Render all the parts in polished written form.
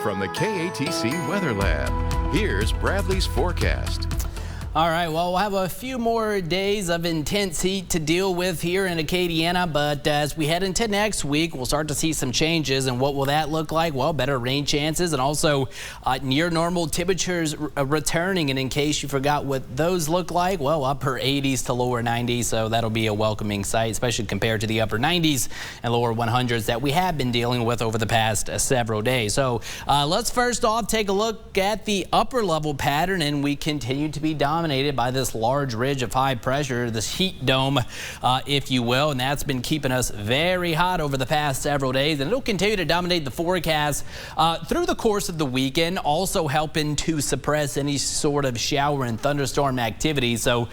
From the KATC Weather Lab, here's Bradley's forecast. All right, well, we'll have a few more days of intense heat to deal with here in Acadiana, but as we head into next week, we'll start to see some changes. And what will that look like? Well, better rain chances and also near normal temperatures returning. And in case you forgot what those look like, well, upper 80s to lower 90s. So that'll be a welcoming sight, especially compared to the upper 90s and lower 100s that we have been dealing with over the past several days. So let's first off take a look at the upper level pattern, and we continue to be dominated by this large ridge of high pressure, this heat dome, if you will, and that's been keeping us very hot over the past several days, and it'll continue to dominate the forecast through the course of the weekend, also helping to suppress any sort of shower and thunderstorm activity. So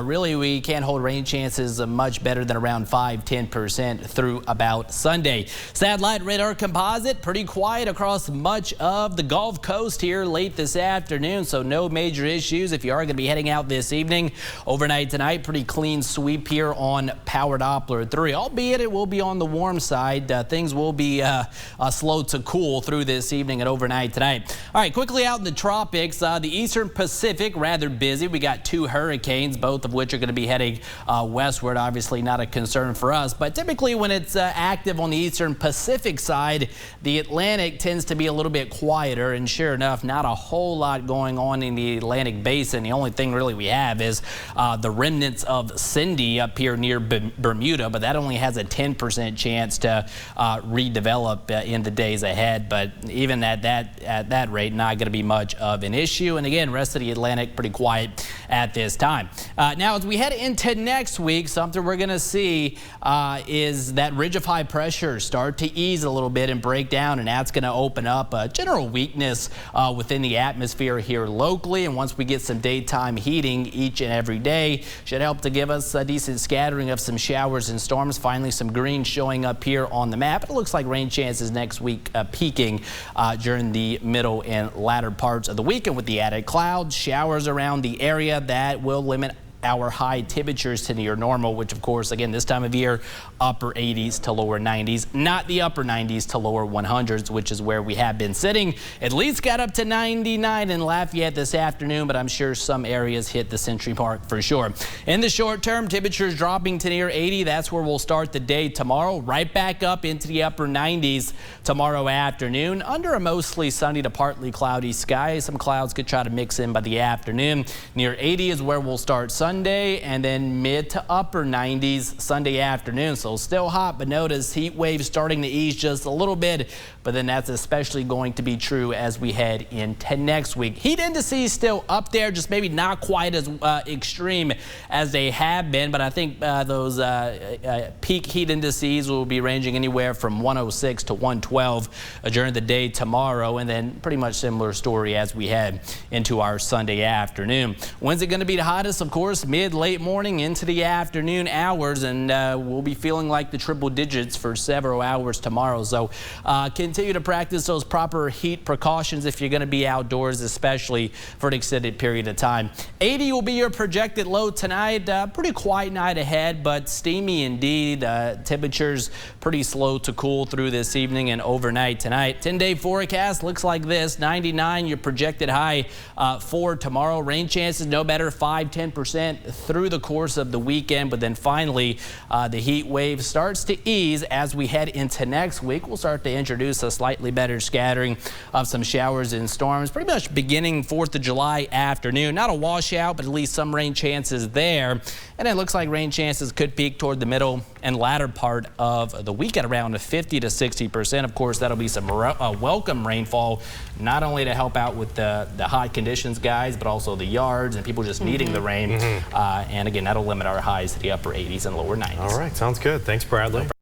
really we can't hold rain chances much better than around 5–10% through about Sunday. Satellite radar composite pretty quiet across much of the Gulf Coast here late this afternoon, so no major issues if you are going to be heading out this evening. Overnight tonight, pretty clean sweep here on Power Doppler 3, albeit it will be on the warm side. Things will be slow to cool through this evening and overnight tonight. All right, quickly out in the tropics, the Eastern Pacific rather busy. We got two hurricanes, both of which are going to be heading westward. Obviously not a concern for us, but typically when it's active on the Eastern Pacific side, the Atlantic tends to be a little bit quieter, and sure enough, not a whole lot going on in the Atlantic basin. The only thing really we have is the remnants of Cindy up here near Bermuda, but that only has a 10% chance to redevelop in the days ahead. But even at that rate, not going to be much of an issue. And again, rest of the Atlantic pretty quiet at this time. Now, as we head into next week, something we're going to see is that ridge of high pressure start to ease a little bit and break down, and that's going to open up a general weakness within the atmosphere here locally. And once we get some daytime heating each and every day, should help to give us a decent scattering of some showers and storms. Finally, some green showing up here on the map. It looks like rain chances next week peaking during the middle and latter parts of the weekend with the added clouds, showers around the area that will limit our high temperatures to near normal, which of course, again, this time of year, upper 80s to lower 90s, not the upper 90s to lower 100s, which is where we have been sitting. At least got up to 99 in Lafayette this afternoon, but I'm sure some areas hit the century mark for sure. In the short term, temperatures dropping to near 80. That's where we'll start the day tomorrow, right back up into the upper 90s tomorrow afternoon, under a mostly sunny to partly cloudy sky. Some clouds could try to mix in by the afternoon. Near 80 is where we'll start Sunday, and then mid to upper 90s Sunday afternoon. So still hot, but notice heat waves starting to ease just a little bit, but then that's especially going to be true as we head into next week. Heat indices still up there, just maybe not quite as extreme as they have been, but I think those peak heat indices will be ranging anywhere from 106 to 112 during the day tomorrow, and then pretty much similar story as we head into our Sunday afternoon. When's it going to be the hottest? Of course, mid-late morning into the afternoon hours, and we'll be feeling like the triple digits for several hours tomorrow. So continue to practice those proper heat precautions if you're going to be outdoors, especially for an extended period of time. 80 will be your projected low tonight. Pretty quiet night ahead, but steamy indeed. Temperatures pretty slow to cool through this evening and overnight tonight. 10-day forecast looks like this. 99 your projected high for tomorrow. Rain chances no better 5–10% through the course of the weekend, but then finally the heat wave starts to ease as we head into next week. We'll start to introduce a slightly better scattering of some showers and storms pretty much beginning 4th of July afternoon. Not a washout, but at least some rain chances there, and it looks like rain chances could peak toward the middle and latter part of the week at around 50 to 60%. Of course, that'll be some welcome rainfall, not only to help out with the hot conditions, guys, but also the yards and people just needing the rain. And again, that'll limit our highs to the upper 80s and lower 90s. All right, sounds good. Thanks, Bradley.